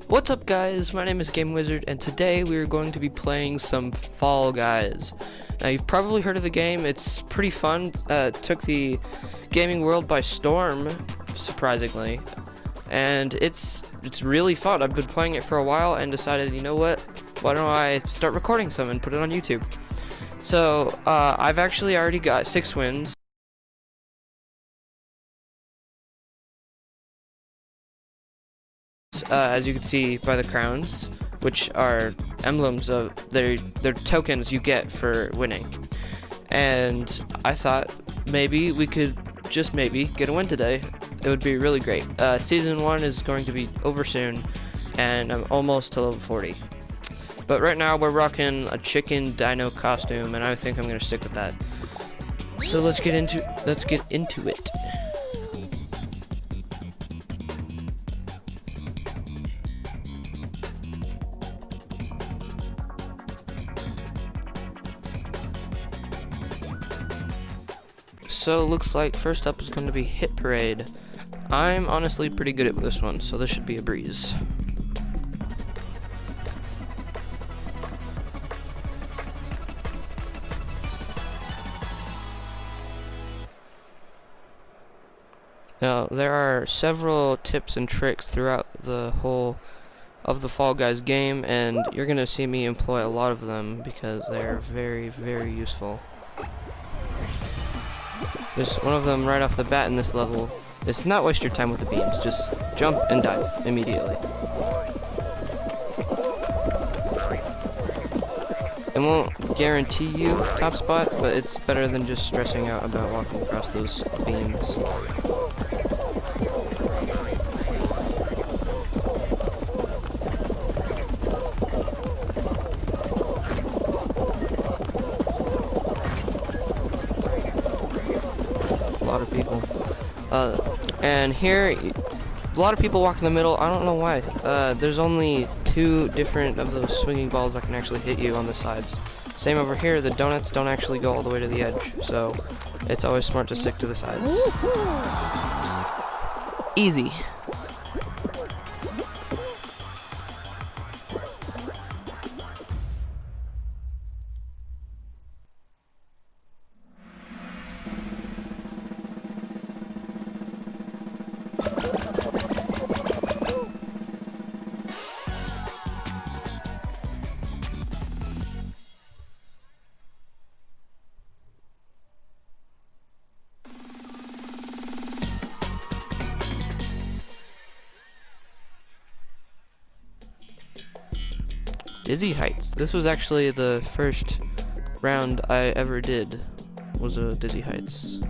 What's up guys, my name is Game Wizard and today we are going to be playing some Fall Guys. Now you've probably heard of the game, it's pretty fun, took the gaming world by storm, surprisingly, and it's really fun. I've been playing it for a while and decided, you know what, why don't I start recording some and put it on YouTube. So, I've actually already got 6 wins. As you can see by the crowns, which are emblems of they're tokens you get for winning. And I thought maybe we could just maybe get a win today. It would be really great. Season 1 is going to be over soon, and I'm almost to level 40. But right now we're rocking a chicken dino costume, and I think I'm gonna stick with that. So let's get into it. So looks like first up is going to be Hit Parade. I'm honestly pretty good at this one, so this should be a breeze. Now there are several tips and tricks throughout the whole of the Fall Guys game, and you're going to see me employ a lot of them because they're very, very useful. There's one of them right off the bat in this level. Is to not waste your time with the beams. Just jump and dive immediately. It won't guarantee you top spot, but it's better than just stressing out about walking across those beams. A lot of people. And here, a lot of people walk in the middle. I don't know why. There's only 2 different of those swinging balls that can actually hit you on the sides. Same over here, the donuts don't actually go all the way to the edge, so it's always smart to stick to the sides. Easy. Dizzy Heights. This was actually the first round I ever did, was a Dizzy Heights.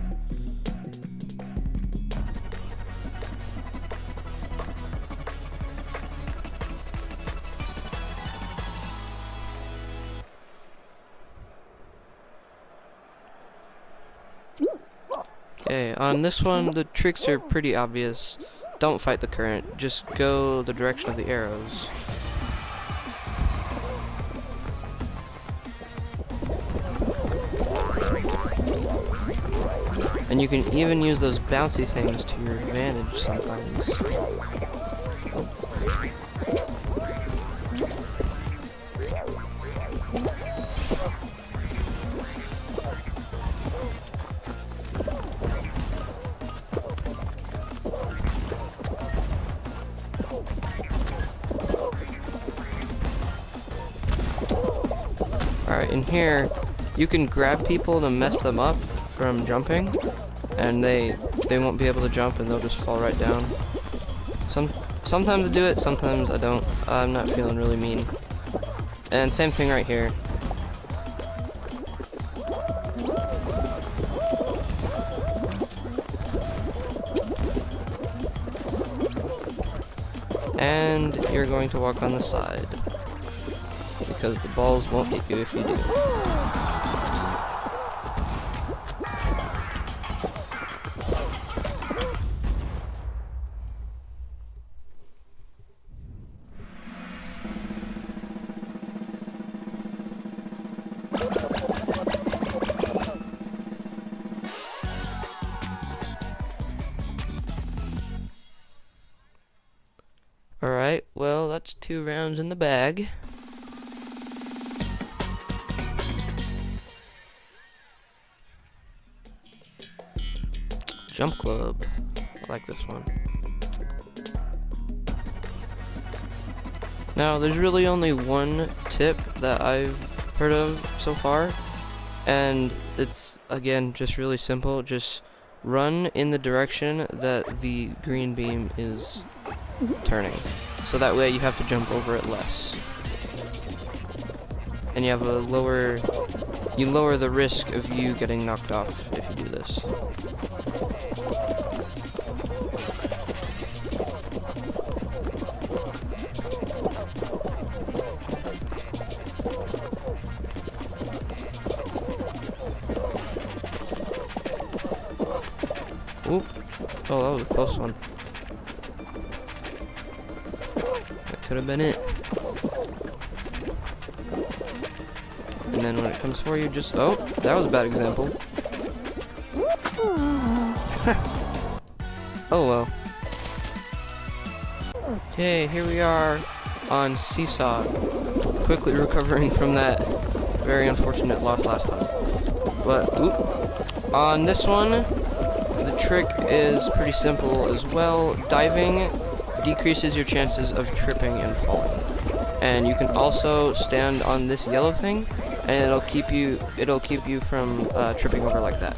Okay, on this one the tricks are pretty obvious. Don't fight the current, just go the direction of the arrows. And you can even use those bouncy things to your advantage sometimes. Alright, in here, you can grab people to mess them up from jumping, and they won't be able to jump and they'll just fall right down. Sometimes I do it, sometimes I don't. I'm not feeling really mean. And same thing right here. And you're going to walk on the side, because the balls won't hit you if you do. Alright, well well, that's 2 rounds in the bag. Jump Club. I like this one. Now, there's really only one tip that I've heard of so far, and it's, again, just really simple. Just run in the direction that the green beam is turning, so that way you have to jump over it less, and you have a lower the risk of you getting knocked off if you do this. Oop. Oh, that was a close one. That could have been it. And then when it comes for you, just... Oh, that was a bad example. Oh well. Okay, here we are on Seesaw. Quickly recovering from that very unfortunate loss last time. But, oop. On this one, the trick is pretty simple as well. Diving decreases your chances of tripping and falling. And you can also stand on this yellow thing, and it'll keep you from tripping over like that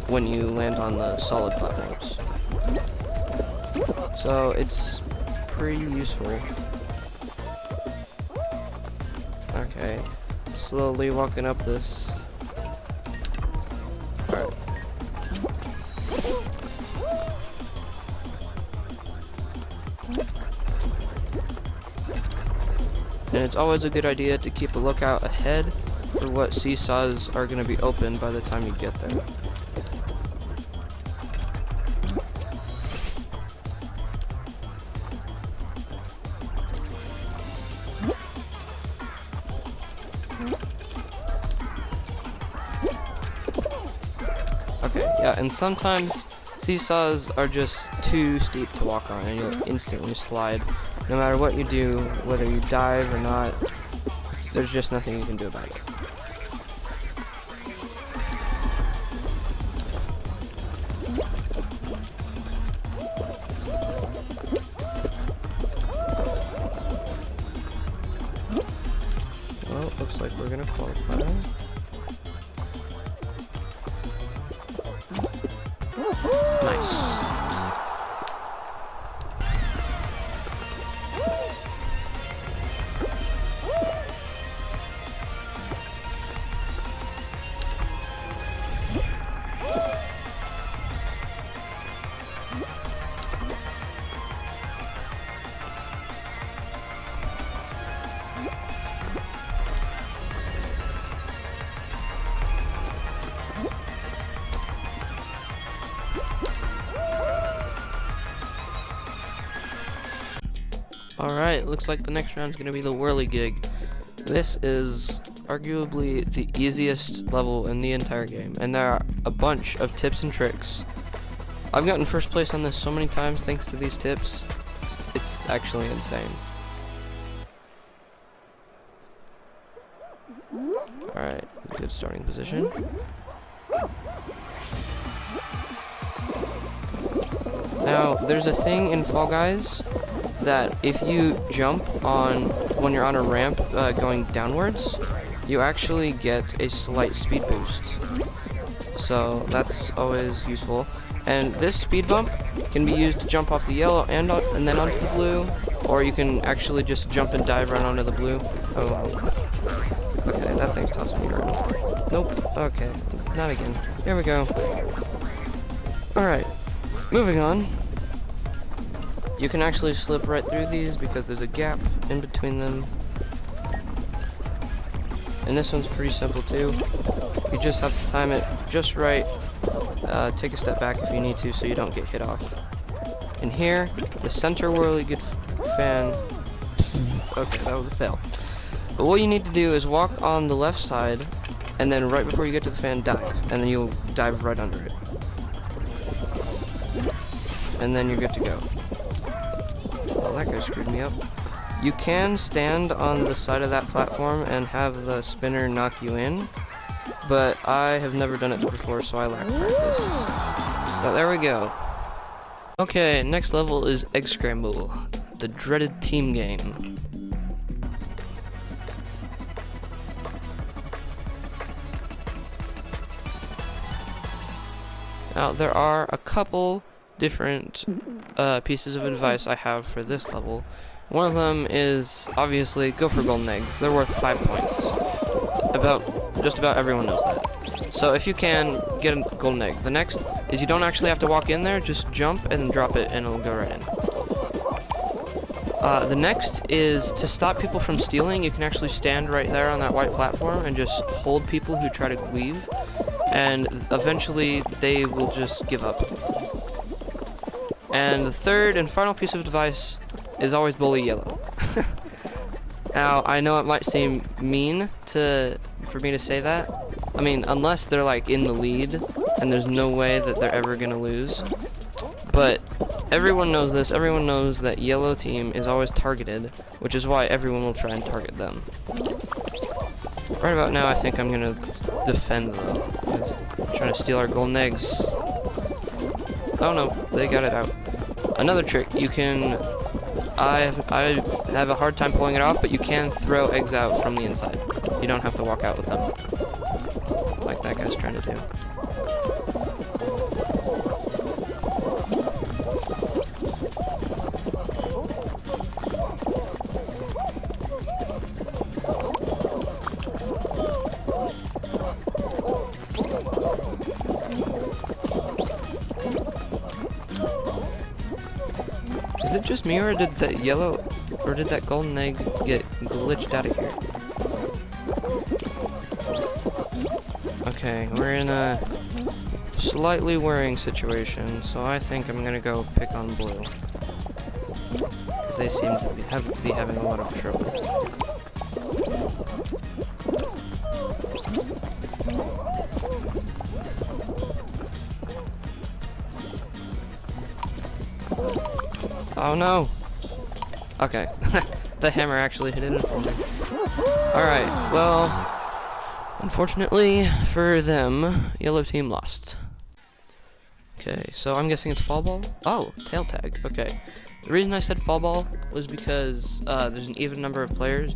when you land on the solid platforms. So it's pretty useful. Okay, slowly walking up this. Alright. And it's always a good idea to keep a lookout ahead for what seesaws are going to be open by the time you get there. Okay, yeah, and sometimes seesaws are just too steep to walk on and you'll instantly slide. No matter what you do, whether you dive or not, there's just nothing you can do about it. Well, looks like we're gonna qualify. Nice. Alright, looks like the next round is going to be the whirligig. This is arguably the easiest level in the entire game, and there are a bunch of tips and tricks. I've gotten first place on this so many times thanks to these tips. It's actually insane. Alright, good starting position. Now, there's a thing in Fall Guys that if you jump on when you're on a ramp going downwards, you actually get a slight speed boost. So that's always useful. And this speed bump can be used to jump off the yellow and then onto the blue, or you can actually just jump and dive right onto the blue. Oh, okay, that thing's tossing me around. Nope. Okay, not again. Here we go. Alright, moving on. You can actually slip right through these because there's a gap in between them. And this one's pretty simple too. You just have to time it just right. Take a step back if you need to so you don't get hit off. And here, the center whirligig fan. Okay, that was a fail. But what you need to do is walk on the left side, and then right before you get to the fan, dive. And then you'll dive right under it. And then you're good to go. Well, that guy screwed me up. You can stand on the side of that platform and have the spinner knock you in, but I have never done it before, so I lack practice. But there we go. Okay, next level is Egg Scramble, the dreaded team game. Now, there are a couple different pieces of advice I have for this level. One of them is, obviously, go for golden eggs. They're worth 5 points. Just about everyone knows that. So if you can, get a golden egg. The next is you don't actually have to walk in there, just jump and then drop it and it'll go right in. The next is to stop people from stealing. You can actually stand right there on that white platform and just hold people who try to weave, and eventually they will just give up. And the third and final piece of advice is always bully yellow. Now, I know it might seem mean for me to say that. I mean, unless they're like in the lead and there's no way that they're ever gonna lose. But everyone knows this. Everyone knows that yellow team is always targeted, which is why everyone will try and target them. Right about now, I think I'm gonna defend though. They're trying to steal our golden eggs. Oh no, they got it out. Another trick, you can. I have a hard time pulling it off, but you can throw eggs out from the inside. You don't have to walk out with them, like that guy's trying to do. Is it just me, or did that yellow, or did that golden egg get glitched out of here? Okay, we're in a slightly worrying situation, so I think I'm gonna go pick on blue. Because they seem to be having a lot of trouble. Oh no! Okay, the hammer actually hit it for me. Alright, well, unfortunately for them, yellow team lost. Okay, so I'm guessing it's fall ball? Oh, tail tag, okay. The reason I said fall ball was because there's an even number of players,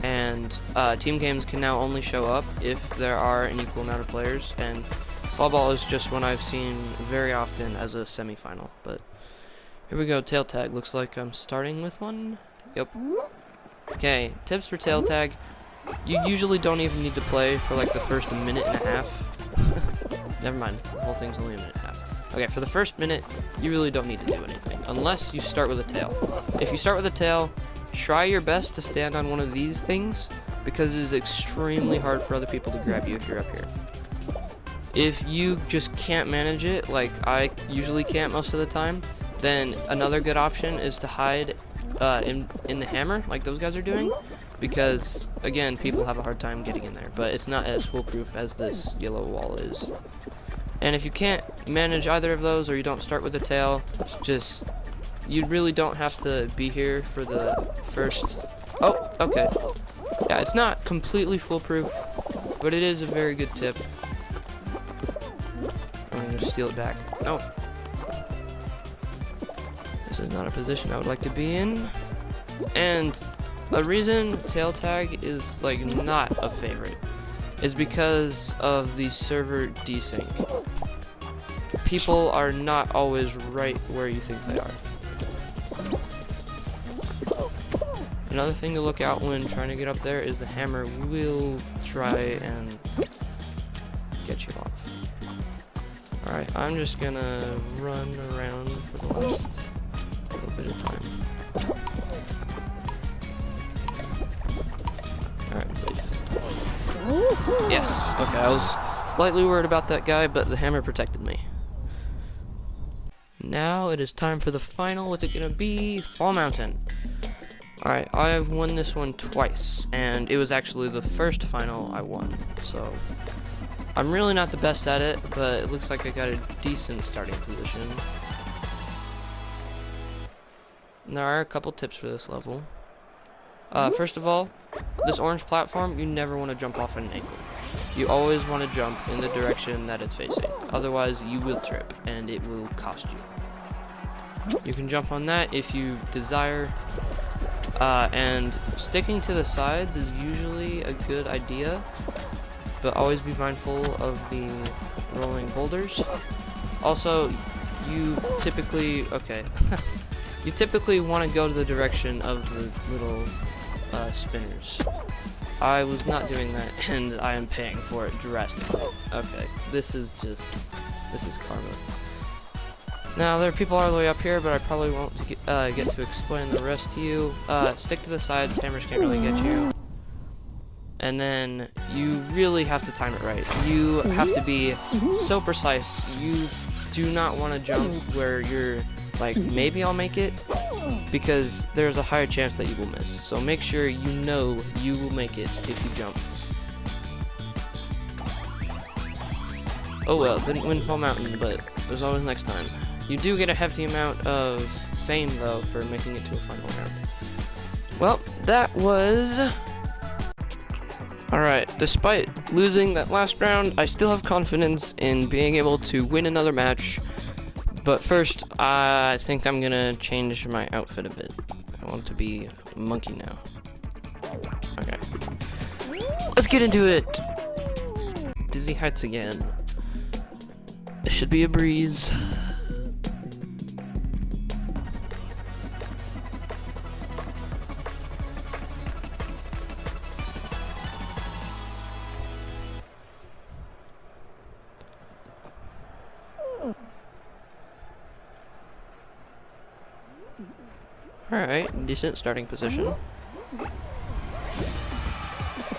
and team games can now only show up if there are an equal amount of players, and fall ball is just one I've seen very often as a semi-final, but here we go, tail tag. Looks like I'm starting with one. Yep. Okay, tips for tail tag. You usually don't even need to play for like the first minute and a half. Never mind, the whole thing's only a minute and a half. Okay, for the first minute, you really don't need to do anything, unless you start with a tail. If you start with a tail, try your best to stand on one of these things, because it is extremely hard for other people to grab you if you're up here. If you just can't manage it, like I usually can't most of the time, then another good option is to hide in the hammer, like those guys are doing, because again, people have a hard time getting in there, but it's not as foolproof as this yellow wall is. And if you can't manage either of those, or you don't start with a tail, just, you really don't have to be here for the first. Oh, okay. Yeah, it's not completely foolproof, but it is a very good tip. I'm gonna steal it back. No. This is not a position I would like to be in. And a reason tail tag is like not a favorite is because of the server desync. People are not always right where you think they are. Another thing to look out when trying to get up there is the hammer will try and get you off. Alright, I'm just gonna run around for the last little bit of time. Alright, I'm safe. Yes, okay, I was slightly worried about that guy, but the hammer protected me. Now it is time for the final. What's it gonna be? Fall Mountain. Alright, I have won this one twice, and it was actually the first final I won, so I'm really not the best at it, but it looks like I got a decent starting position. There are a couple tips for this level. First of all, this orange platform, you never want to jump off at an angle. You always want to jump in the direction that it's facing. Otherwise, you will trip, and it will cost you. You can jump on that if you desire. And sticking to the sides is usually a good idea, but always be mindful of the rolling boulders. Also, you typically, you typically want to go to the direction of the little spinners. I was not doing that, and I am paying for it drastically. Okay, this is karma. Now, there are people all the way up here, but I probably won't get to explain the rest to you. Stick to the sides, hammers can't really get you. And then you really have to time it right. You have to be so precise. You do not want to jump where you're like, maybe I'll make it, because there's a higher chance that you will miss. So make sure you know you will make it if you jump. Oh well, didn't win Fall Mountain, but there's always next time. You do get a hefty amount of fame, though, for making it to a final round. Well, that was... Alright, despite losing that last round, I still have confidence in being able to win another match. But first, I think I'm gonna change my outfit a bit. I want to be a monkey now. Okay. Let's get into it! Dizzy Heights again. This should be a breeze. Alright, decent starting position.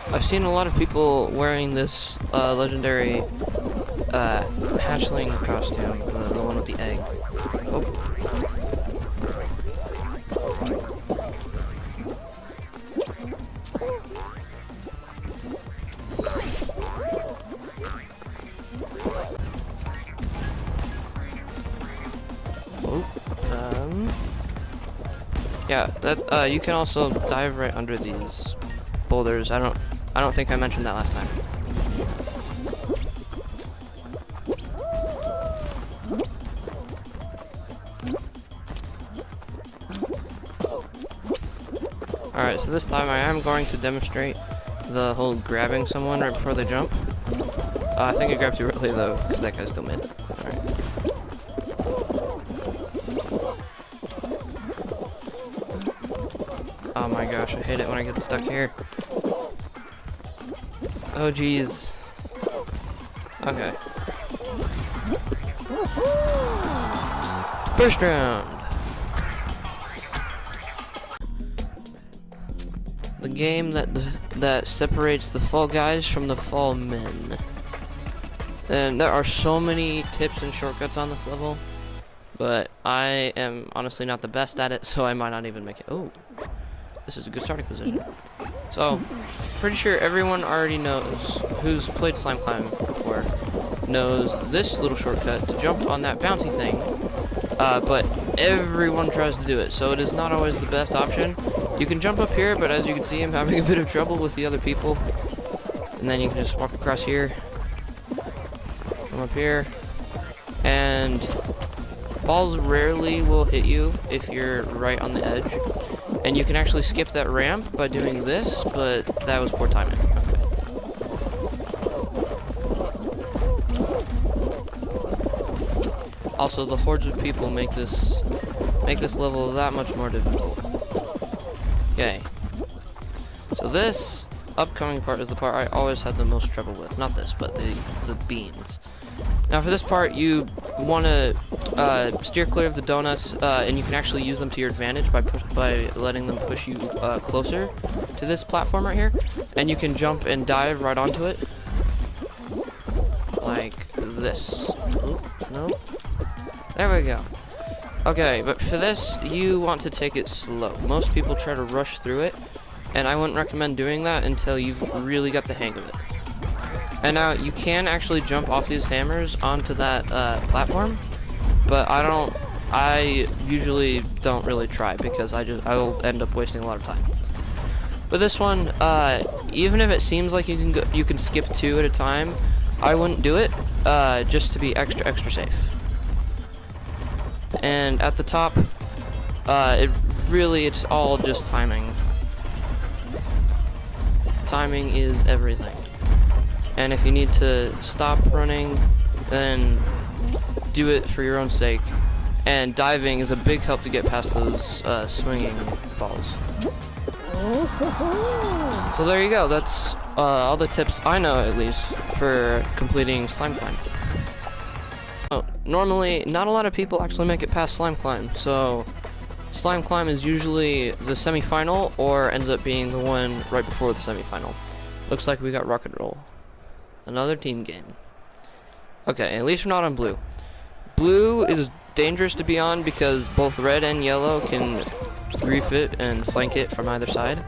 I've seen a lot of people wearing this legendary hatchling costume, the one with the egg. Oh. Yeah, that you can also dive right under these boulders. I don't think I mentioned that last time. Alright, so this time I am going to demonstrate the whole grabbing someone right before they jump. I think I grabbed too early though, because that guy still made it. Alright. Oh my gosh, I hate it when I get stuck here. Oh geez. Okay. First round. The game that separates the fall guys from the fall men. And there are so many tips and shortcuts on this level, but I am honestly not the best at it, so I might not even make it. Oh. This is a good starting position. So, pretty sure everyone already knows, who's played Slime Climb before, knows this little shortcut to jump on that bouncy thing, but everyone tries to do it, so it is not always the best option. You can jump up here, but as you can see, I'm having a bit of trouble with the other people. And then you can just walk across here, come up here, and balls rarely will hit you if you're right on the edge. And you can actually skip that ramp by doing this, but that was poor timing. Okay. Also, the hordes of people make this level that much more difficult. Okay. So this upcoming part is the part I always had the most trouble with. Not this, but the beams. Now for this part, you want to steer clear of the donuts, and you can actually use them to your advantage by letting them push you closer to this platform right here. And you can jump and dive right onto it, like this. Oop, nope. There we go. Okay, but for this, you want to take it slow. Most people try to rush through it, and I wouldn't recommend doing that until you've really got the hang of it. And now you can actually jump off these hammers onto that platform, but I I usually don't really try because I'll end up wasting a lot of time. But this one, even if it seems like you can skip 2 at a time, I wouldn't do it, just to be extra safe. And at the top, it's all just timing. Timing is everything. And if you need to stop running, then do it for your own sake. And diving is a big help to get past those swinging balls. So there you go. That's all the tips I know, at least, for completing Slime Climb. Oh, normally, not a lot of people actually make it past Slime Climb, so Slime Climb is usually the semi-final or ends up being the one right before the semi-final. Looks like we got Rock and Roll. Another team game. Okay, at least we're not on blue. Blue is dangerous to be on because both red and yellow can grief it and flank it from either side.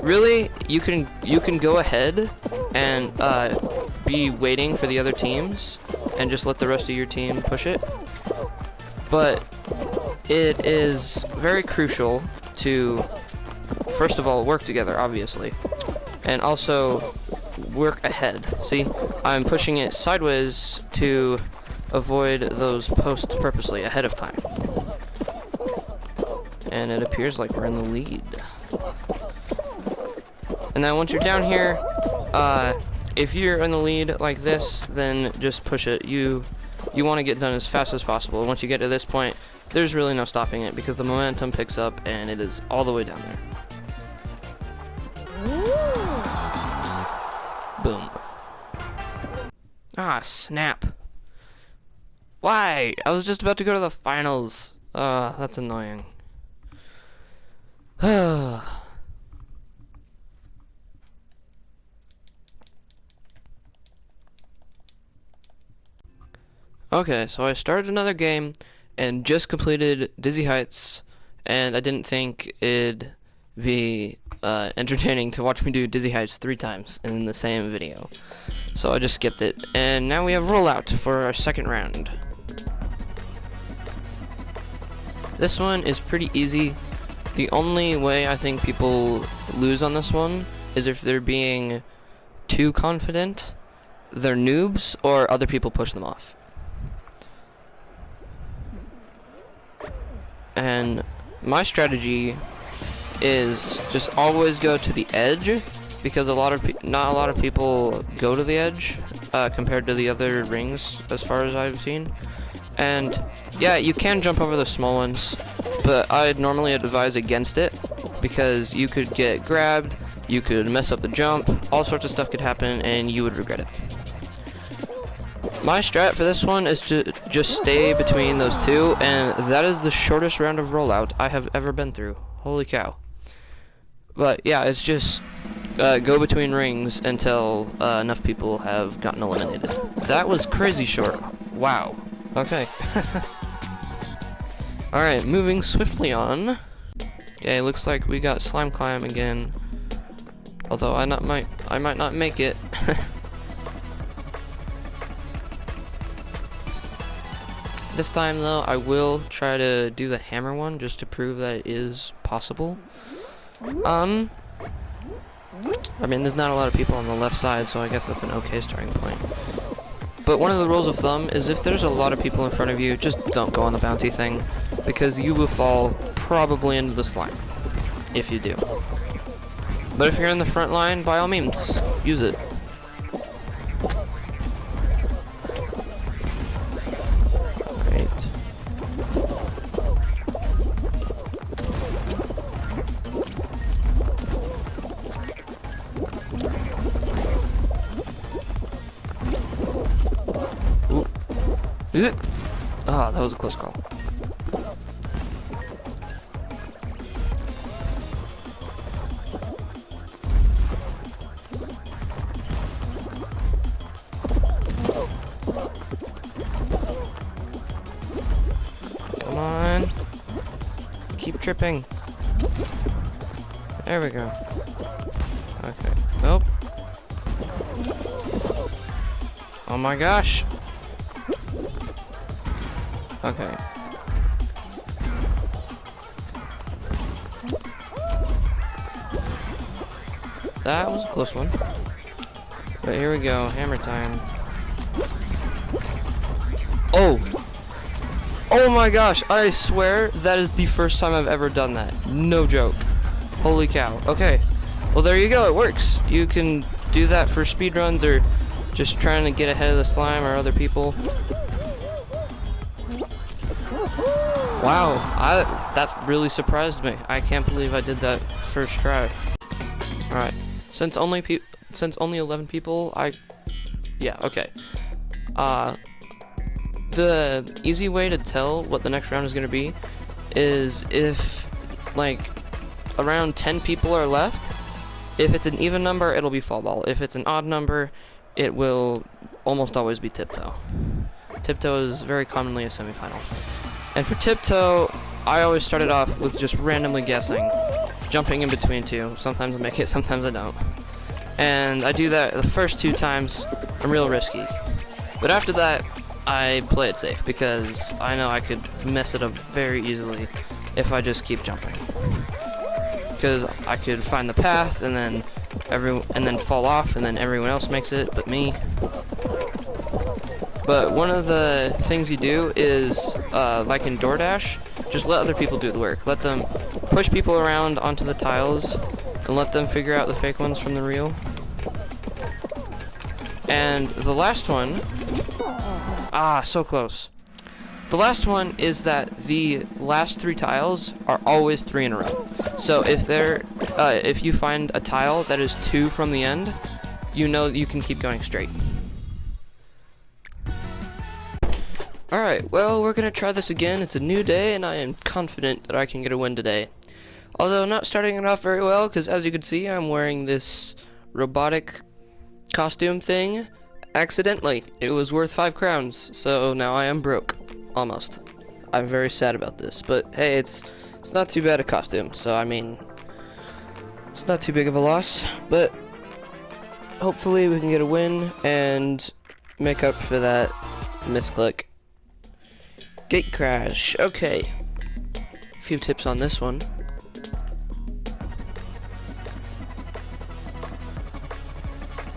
Really, you can go ahead and be waiting for the other teams and just let the rest of your team push it. But it is very crucial to, first of all, work together, obviously, and also work ahead. See, I'm pushing it sideways to avoid those posts purposely ahead of time. And it appears like we're in the lead. And then once you're down here, if you're in the lead like this, then just push it. You want to get done as fast as possible. Once you get to this point, there's really no stopping it because the momentum picks up and it is all the way down there. Boom. Ah, snap. Why? I was just about to go to the finals. That's annoying. Okay, so I started another game and just completed Dizzy Heights, and I didn't think it'd be entertaining to watch me do Dizzy Heights 3 times in the same video. So I just skipped it, and now we have Rollout for our second round. This one is pretty easy. The only way I think people lose on this one is if they're being too confident, they're noobs, or other people push them off. And my strategy is just always go to the edge, because not a lot of people go to the edge compared to the other rings as far as I've seen. And yeah, you can jump over the small ones, but I'd normally advise against it because you could get grabbed, you could mess up the jump, all sorts of stuff could happen and you would regret it. My strat for this one is to just stay between those two, and that is the shortest round of Rollout I have ever been through. Holy cow. But yeah, it's just go between rings until enough people have gotten eliminated. That was crazy short. Wow. Okay. Alright, moving swiftly on. Okay, looks like we got Slime Climb again. Although I might not make it. This time though, I will try to do the hammer one just to prove that it is possible. I mean, there's not a lot of people on the left side, so I guess that's an okay starting point. But one of the rules of thumb is if there's a lot of people in front of you, just don't go on the bouncy thing, because you will fall probably into the slime, if you do. But if you're in the front line, by all means, use it. Ah, that was a close call. Come on. Keep tripping. There we go. Okay. Nope. Oh my gosh. Okay. That was a close one. But here we go, hammer time. Oh! Oh my gosh, I swear that is the first time I've ever done that. No joke. Holy cow. Okay. Well, there you go, it works. You can do that for speedruns or just trying to get ahead of the slime or other people. Wow, that really surprised me. I can't believe I did that first try. Alright. Since only 11 people, yeah, okay. The easy way to tell what the next round is going to be is if, like, around 10 people are left. If it's an even number, it'll be fall ball. If it's an odd number, it will almost always be tiptoe. Tiptoe is very commonly a semifinal. And for tiptoe, I always started off with just randomly guessing, jumping in between two. Sometimes I make it, sometimes I don't. And I do that the first 2 times. I'm real risky. But after that, I play it safe because I know I could mess it up very easily if I just keep jumping. Because I could find the path and then fall off and then everyone else makes it but me. But one of the things you do is like in DoorDash, just let other people do the work. Let them push people around onto the tiles and let them figure out the fake ones from the real. And the last one, so close. The last one is that the last 3 tiles are always 3 in a row. So if you find a tile that is 2 from the end, you know you can keep going straight. Alright, well, we're gonna try this again. It's a new day, and I am confident that I can get a win today. Although not starting it off very well, because as you can see, I'm wearing this robotic costume thing accidentally. It was worth 5 crowns, so now I am broke. Almost. I'm very sad about this, but hey, it's not too bad a costume, so I mean, it's not too big of a loss, but hopefully we can get a win and make up for that misclick. Gate crash. Okay. A few tips on this one.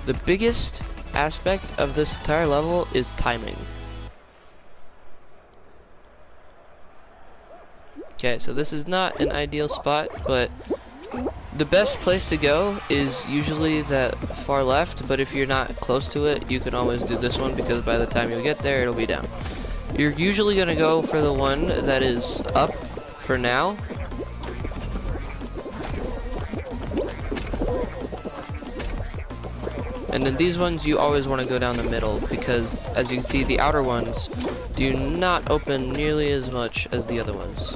The biggest aspect of this entire level is timing. Okay, so this is not an ideal spot, but the best place to go is usually that far left, but if you're not close to it, you can always do this one because by the time you get there, it'll be down. You're usually going to go for the one that is up for now. And then these ones, you always want to go down the middle because, as you can see, the outer ones do not open nearly as much as the other ones.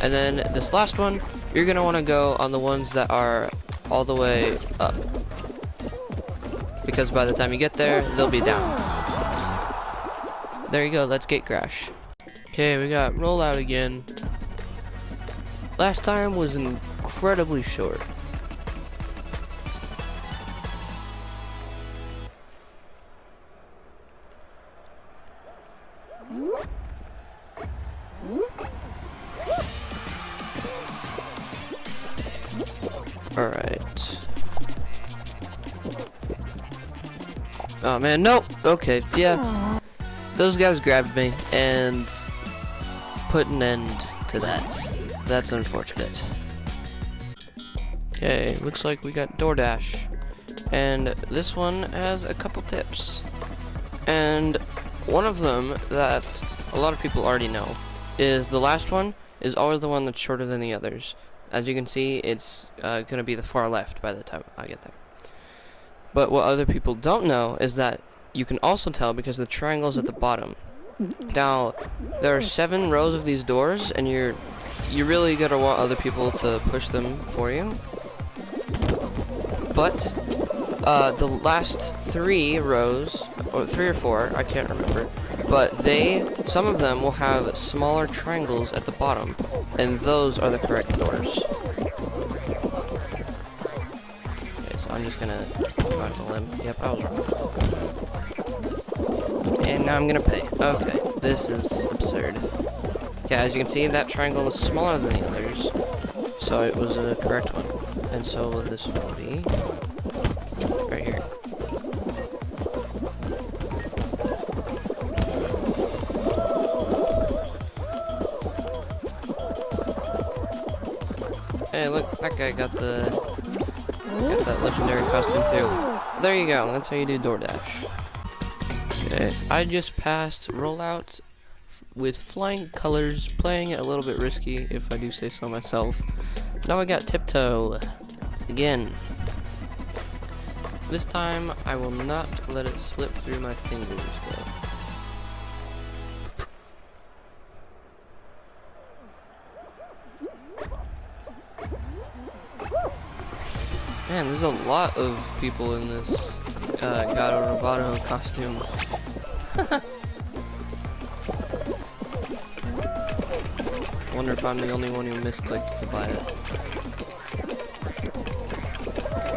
And then this last one, you're going to want to go on the ones that are all the way up. Because by the time you get there, they'll be down. There you go, that's gate crash. Okay, we got rollout again. Last time was incredibly short. Alright. Oh man, nope. Okay, yeah. Those guys grabbed me and put an end to that. That's unfortunate. Okay, looks like we got DoorDash. And this one has a couple tips. And one of them that a lot of people already know is the last one is always the one that's shorter than the others. As you can see, it's gonna be the far left by the time I get there. But what other people don't know is that you can also tell because the triangle's at the bottom. Now, there are 7 rows of these doors, and you really gotta want other people to push them for you. But the last 3 rows, or 3 or 4, I can't remember, but some of them will have smaller triangles at the bottom, and those are the correct doors. Okay, so I'm just gonna go out the limb. Yep, I was wrong. And now I'm gonna pay. Okay, this is absurd. Okay, as you can see, that triangle is smaller than the others, so it was a correct one. And so this will be right here. Hey, look, that guy got that legendary costume too. There you go, that's how you do DoorDash. Okay, I just passed rollout with flying colors, playing it a little bit risky, if I do say so myself. Now I got tiptoe again. This time I will not let it slip through my fingers though. Man, there's a lot of people in this Gato Roboto costume. Wonder if I'm the only one who misclicked to buy it.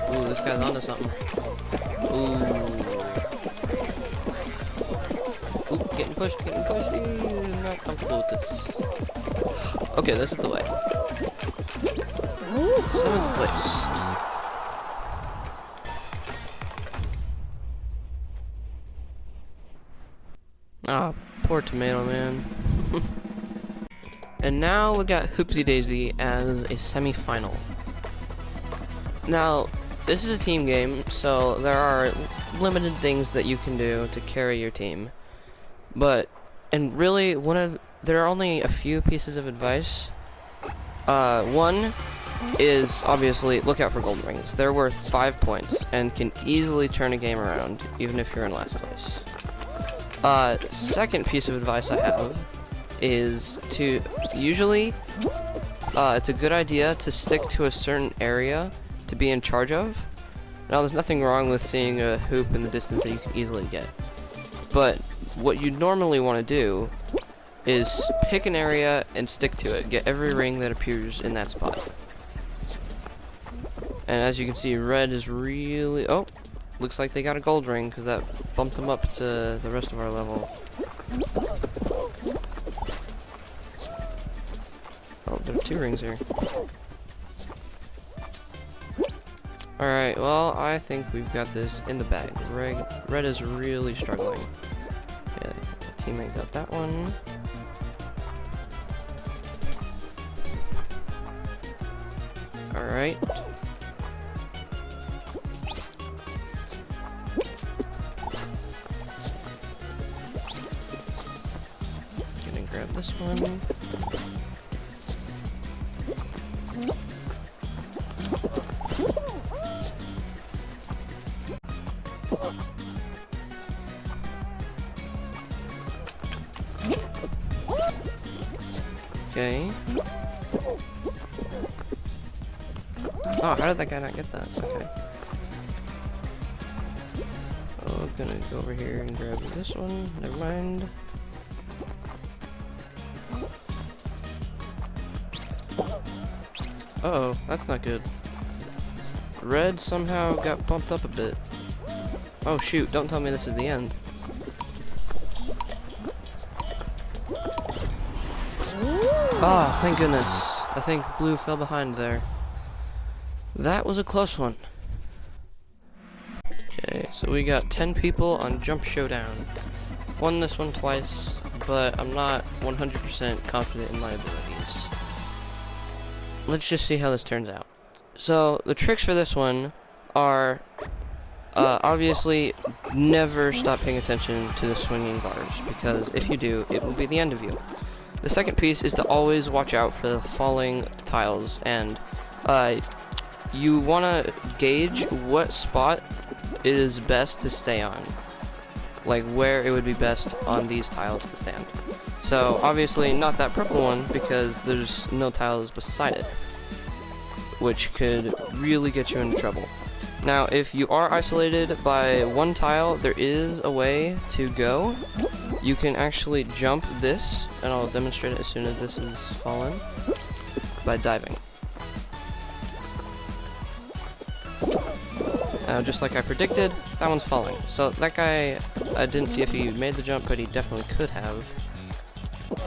Ooh, this guy's onto something. Ooh. Ooh, getting pushed, getting pushed. Ooh, not comfortable with this. Okay, this is the way. 7th place. Ah, poor tomato man. And now we got Hoopsie Daisy as a semi-final. Now, this is a team game, so there are limited things that you can do to carry your team. And really, there are only a few pieces of advice. One is obviously look out for gold rings. They're worth 5 points and can easily turn a game around, even if you're in last place. Second piece of advice I have is to usually, it's a good idea to stick to a certain area to be in charge of. Now, there's nothing wrong with seeing a hoop in the distance that you can easily get. But what you normally want to do is pick an area and stick to it. Get every ring that appears in that spot. And as you can see, red is really... Oh! Looks like they got a gold ring, because that bumped them up to the rest of our level. Oh, there are 2 rings here. Alright, well, I think we've got this in the bag. Red is really struggling. Yeah, teammate got that one. Alright. Gonna grab this one. Okay. Oh, how did that guy not get that? Okay. Oh, gonna go over here and grab this one. Never mind. Uh-oh, that's not good. Red somehow got bumped up a bit. Oh shoot, don't tell me this is the end. Ah, thank goodness. I think blue fell behind there. That was a close one. Okay, so we got 10 people on Jump Showdown. Won this one twice, but I'm not 100% confident in my abilities. Let's just see how this turns out. So, the tricks for this one are, obviously, never stop paying attention to the swinging bars, because if you do, it will be the end of you. The second piece is to always watch out for the falling tiles, and you want to gauge what spot is best to stay on, like where it would be best on these tiles to stand. So obviously not that purple one, because there's no tiles beside it, which could really get you into trouble. Now if you are isolated by one tile, there is a way to go. You can actually jump this, and I'll demonstrate it as soon as this is fallen, by diving. Now, just like I predicted, that one's falling. So that guy, I didn't see if he made the jump, but he definitely could have.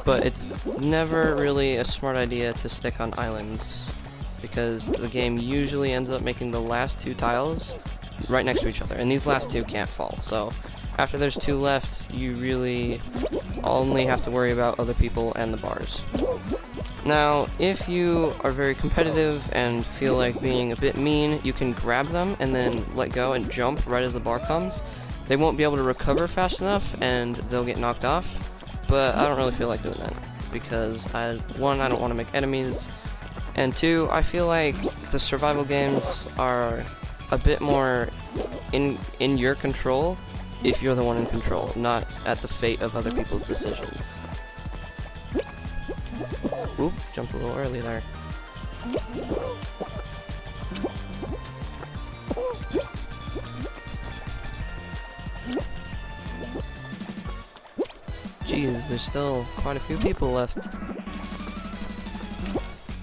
But it's never really a smart idea to stick on islands, because the game usually ends up making the last two tiles right next to each other, and these last two can't fall. So after there's two left, you really only have to worry about other people and the bars. Now, if you are very competitive and feel like being a bit mean, you can grab them and then let go and jump right as the bar comes. They won't be able to recover fast enough and they'll get knocked off, but I don't really feel like doing that because one, I don't want to make enemies, and two, I feel like the survival games are a bit more in your control if you're the one in control, not at the fate of other people's decisions. Oop, jumped a little early there. Jeez, there's still quite a few people left.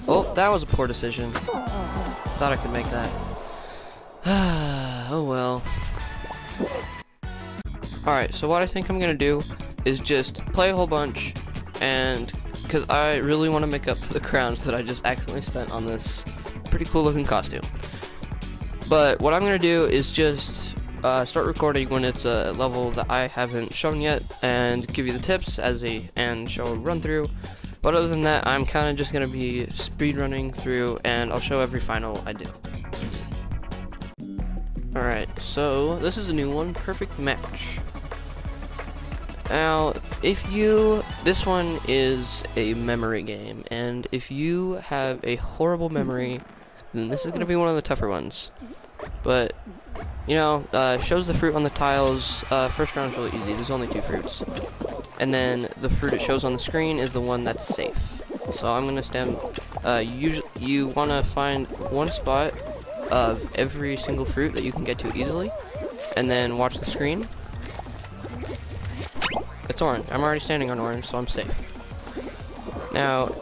Oh, that was a poor decision. Thought I could make that. Oh well. Alright, so what I think I'm gonna do is just play a whole bunch, and because I really want to make up for the crowns that I just accidentally spent on this pretty cool looking costume. But what I'm gonna do is just start recording when it's a level that I haven't shown yet, and give you the tips and show a run through. But other than that, I'm kind of just gonna be speed running through, and I'll show every final I do. Alright, so this is a new one, Perfect Match. Now, this one is a memory game, and if you have a horrible memory, then this is going to be one of the tougher ones. But, you know, shows the fruit on the tiles. First round is really easy, there's only 2 fruits. And then the fruit it shows on the screen is the one that's safe. So I'm going to stand, you want to find one spot of every single fruit that you can get to easily, and then watch the screen. It's orange. I'm already standing on orange, so I'm safe. Now,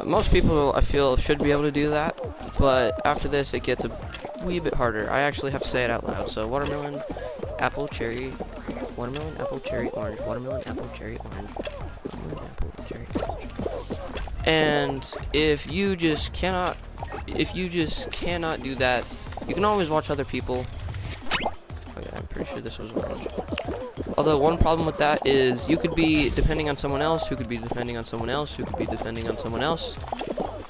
most people, I feel, should be able to do that, but after this, it gets a wee bit harder. I actually have to say it out loud. So, watermelon, apple, cherry, watermelon, apple, cherry, orange, watermelon, apple, cherry, orange, watermelon, apple, cherry, orange. And if you just cannot do that, you can always watch other people. Okay, I'm pretty sure this was orange. Although one problem with that is you could be depending on someone else, who could be depending on someone else, who could be depending on someone else,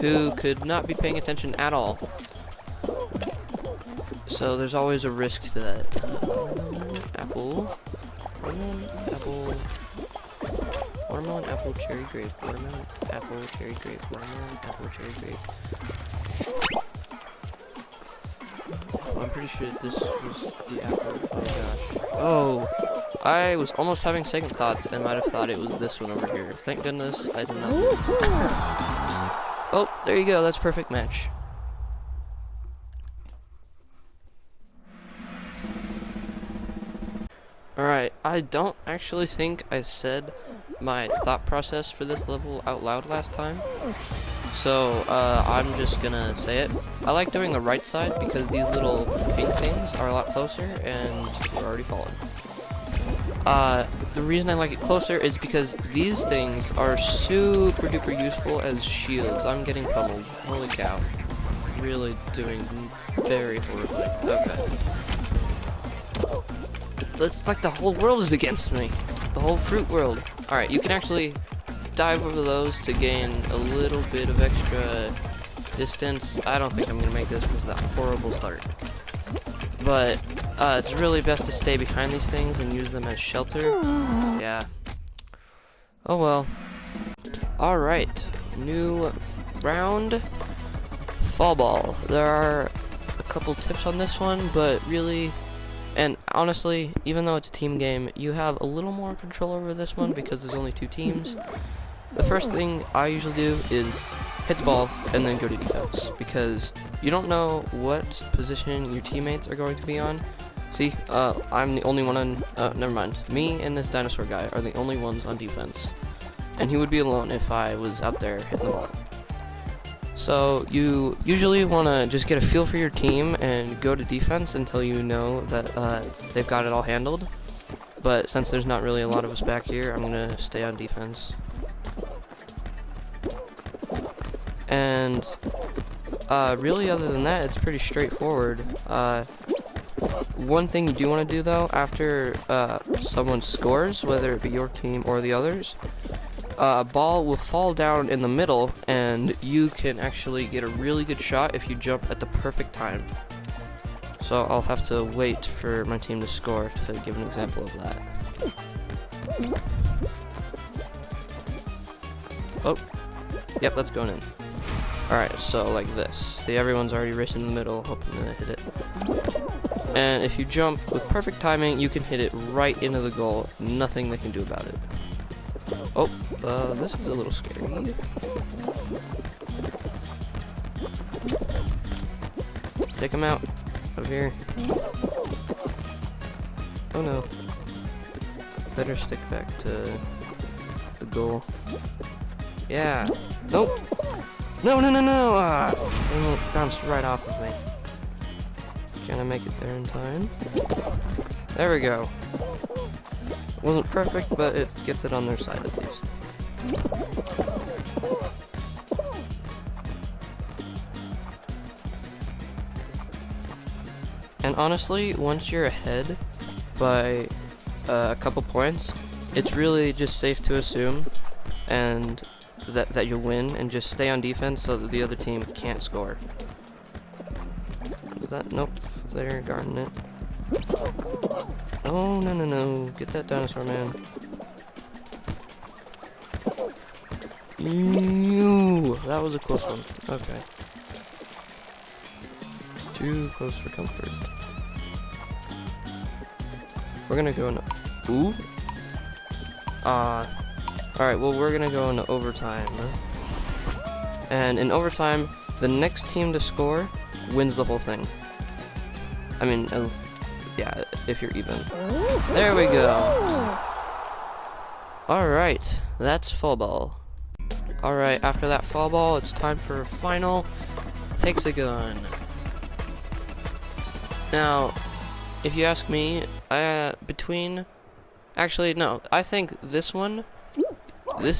who could not be paying attention at all. So there's always a risk to that. Apple, watermelon, apple, cherry, grape, watermelon, apple, cherry, grape, watermelon, apple, cherry, grape. I'm pretty sure this was the apple. Oh gosh. Oh, I was almost having second thoughts and might have thought it was this one over here. Thank goodness I did not. Oh, there you go. That's Perfect Match. Alright, I don't actually think I said my thought process for this level out loud last time. So, I'm just gonna say it. I like doing the right side because these little pink things are a lot closer and they're already falling. The reason I like it closer is because these things are super duper useful as shields. I'm getting pummeled. Holy cow. Really doing very horribly. Okay. It's like the whole world is against me. The whole fruit world. Alright, you can actually dive over those to gain a little bit of extra distance. I don't think I'm gonna make this because of that horrible start. But it's really best to stay behind these things and use them as shelter. Yeah. Oh well. Alright. New round. Fall ball. There are a couple tips on this one, but really, and honestly, even though it's a team game, you have a little more control over this one because there's only 2 teams. The first thing I usually do is hit the ball and then go to defense, because you don't know what position your teammates are going to be on. See, I'm the only one on, never mind. Me and this dinosaur guy are the only ones on defense. And he would be alone if I was out there hitting the ball. So you usually want to just get a feel for your team and go to defense until you know that they've got it all handled. But since there's not really a lot of us back here, I'm gonna stay on defense. And really, other than that, it's pretty straightforward. One thing you do want to do though, after someone scores, whether it be your team or the others, a ball will fall down in the middle, and you can actually get a really good shot if you jump at the perfect time. So I'll have to wait for my team to score to give an example of that. Oh, yep, that's going in. Alright, so like this. See, everyone's already racing in the middle, hoping to hit it. And if you jump with perfect timing, you can hit it right into the goal. Nothing they can do about it. Oh, this is a little scary. Take him out. Over here. Oh no. Better stick back to the goal. Yeah. Nope. No, no, no, no! It bounced right off of me. Can I make it there in time? There we go. Wasn't perfect, but it gets it on their side at least. And honestly, once you're ahead by a couple points, it's really just safe to assume and that you'll win, and just stay on defense so that the other team can't score. Is that? Nope. They're guarding it. Oh, no, no, no. Get that dinosaur, man. Ew, that was a close one. Okay. Too close for comfort. We're gonna go in. Ooh. Alright, well, we're gonna go into overtime. And in overtime, the next team to score wins the whole thing. I mean, yeah, if you're even. There we go. Alright, that's fall ball. Alright, after that fall ball, it's time for final hexagon. Now, if you ask me, actually, no, I think this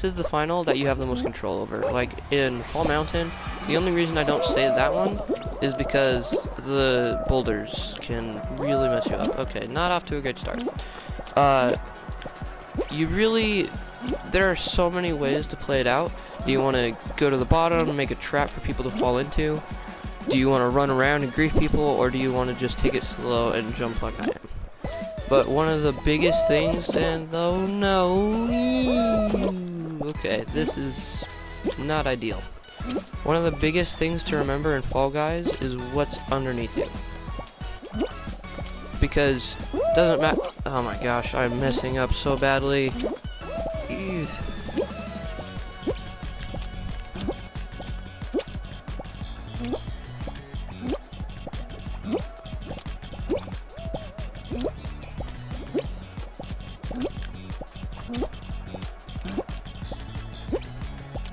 is the final that you have the most control over. Like, in Fall Mountain, the only reason I don't say that one is because the boulders can really mess you up. Okay, not off to a great start. There are so many ways to play it out. Do you want to go to the bottom and make a trap for people to fall into? Do you want to run around and grief people, or do you want to just take it slow and jump like I am? But one of the biggest things, and oh no, okay, this is not ideal. One of the biggest things to remember in Fall Guys is what's underneath you. Because it doesn't matter. Oh my gosh, I'm messing up so badly. Ew.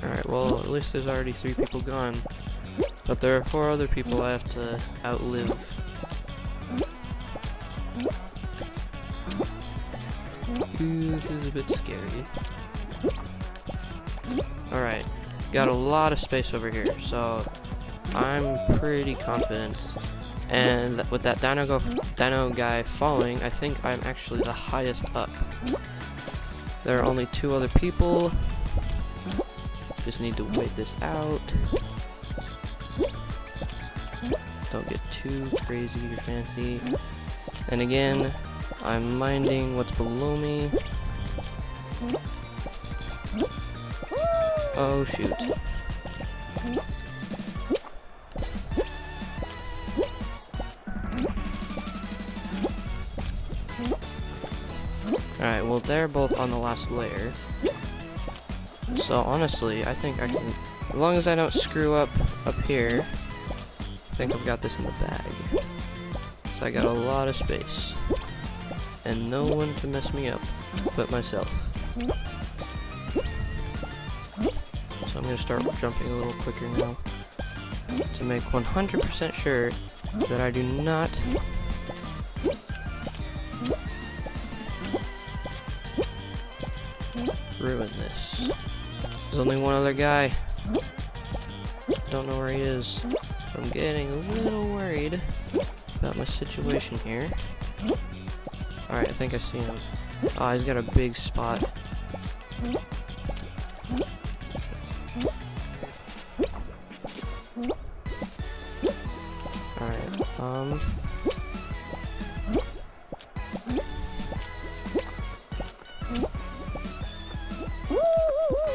Alright, well, at least there's already 3 people gone. But there are 4 other people I have to outlive. Ooh, this is a bit scary. Alright, got a lot of space over here, so I'm pretty confident. And with that dino guy falling, I think I'm actually the highest up. There are only 2 other people. Just need to wait this out. Don't get too crazy or fancy. And again, I'm minding what's below me. Oh shoot. Alright, well they're both on the last layer. So honestly, I think I can, as long as I don't screw up here, I think I've got this in the bag. So I got a lot of space. And no one to mess me up but myself. So I'm gonna start jumping a little quicker now. to make 100% sure that I do not ruin this. There's only one other guy. Don't know where he is. I'm getting a little worried about my situation here. Alright, I think I see him. Oh, he's got a big spot. Alright,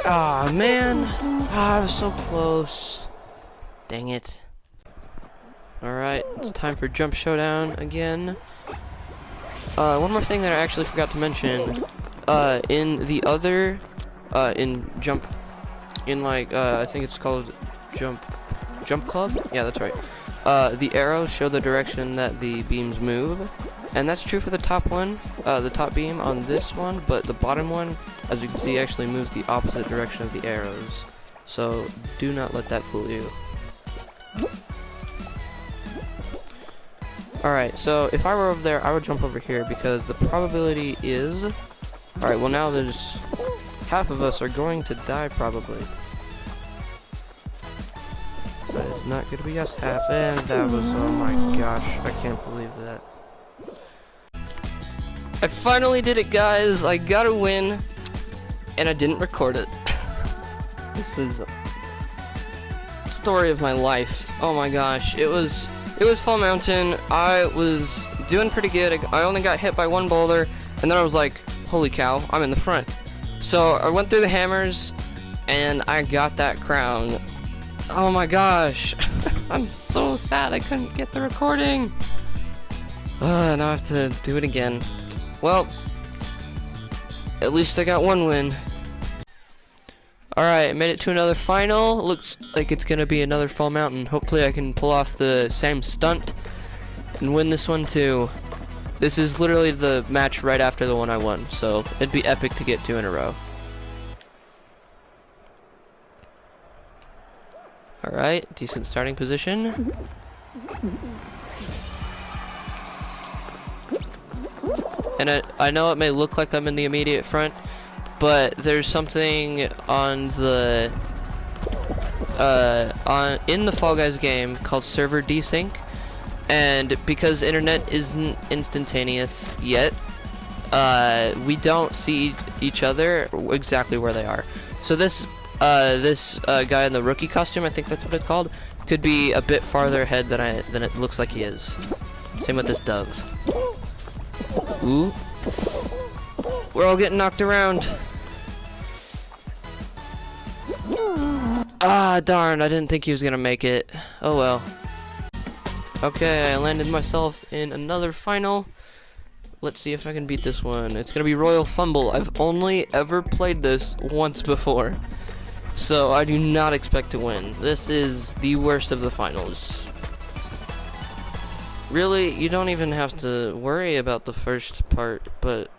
ah, man! Ah, I was so close. Dang it. Alright, it's time for Jump Showdown again. One more thing that I actually forgot to mention. In the other, in Jump, in like, I think it's called Jump Club? Yeah, that's right. The arrows show the direction that the beams move. And that's true for the top one, the top beam on this one, but the bottom one, as you can see, actually moves the opposite direction of the arrows. So, do not let that fool you. Alright, so if I were over there, I would jump over here because the probability is... Alright, well now there's... half of us are going to die probably. But it's not going to be us half, and that was... oh my gosh, I can't believe that. I finally did it, guys! I got a win, and I didn't record it. This is... story of my life. Oh my gosh, it was Fall Mountain. I was doing pretty good. I only got hit by one boulder, and then I was like, holy cow, I'm in the front. So I went through the hammers, and I got that crown. Oh my gosh. I'm so sad I couldn't get the recording. Now I have to do it again. Well, at least I got one win. Alright, I made it to another final. Looks like it's gonna be another Fall Mountain. Hopefully I can pull off the same stunt and win this one too. This is literally the match right after the one I won, so it'd be epic to get 2 in a row. Alright, decent starting position. And I know it may look like I'm in the immediate front, but there's something on the in the Fall Guys game called server desync, and because internet isn't instantaneous yet, we don't see each other exactly where they are. So this guy in the rookie costume, I think that's what it's called, could be a bit farther ahead than it looks like he is. Same with this dove. Ooh. We're all getting knocked around. Ah, darn, I didn't think he was gonna make it. Oh well. Okay, I landed myself in another final. Let's see if I can beat this one. It's gonna be Royal Fumble. I've only ever played this once before, so I do not expect to win. This is the worst of the finals. Really, you don't even have to worry about the first part, but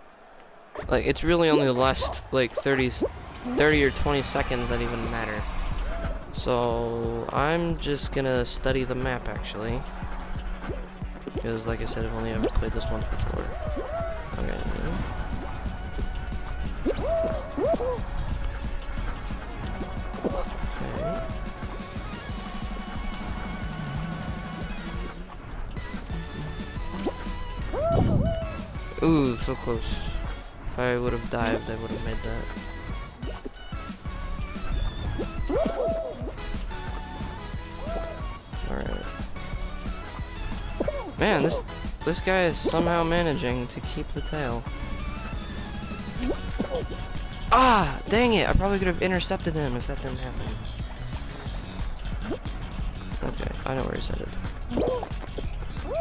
like it's really only the last like 30 or 20 seconds that even matter. So I'm just gonna study the map actually, because like I said, I've only ever played this once before. Okay. Ooh, so close. If I would have dived, I would have made that. Alright. Man, this guy is somehow managing to keep the tail. Ah! Dang it! I probably could have intercepted him if that didn't happen. Okay, I know where he's headed.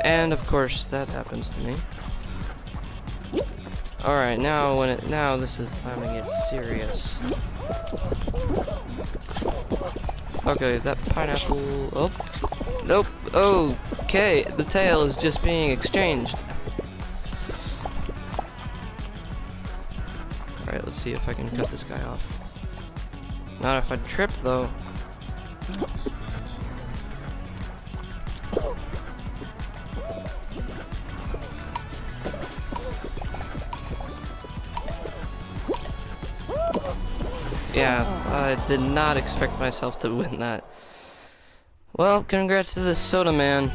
And of course, that happens to me. Alright, now this is the time to get serious. Okay, that pineapple... oh. Nope. Okay, the tail is just being exchanged. Alright, let's see if I can cut this guy off. Not if I trip, though. Yeah, I did not expect myself to win that. Well, congrats to the soda man.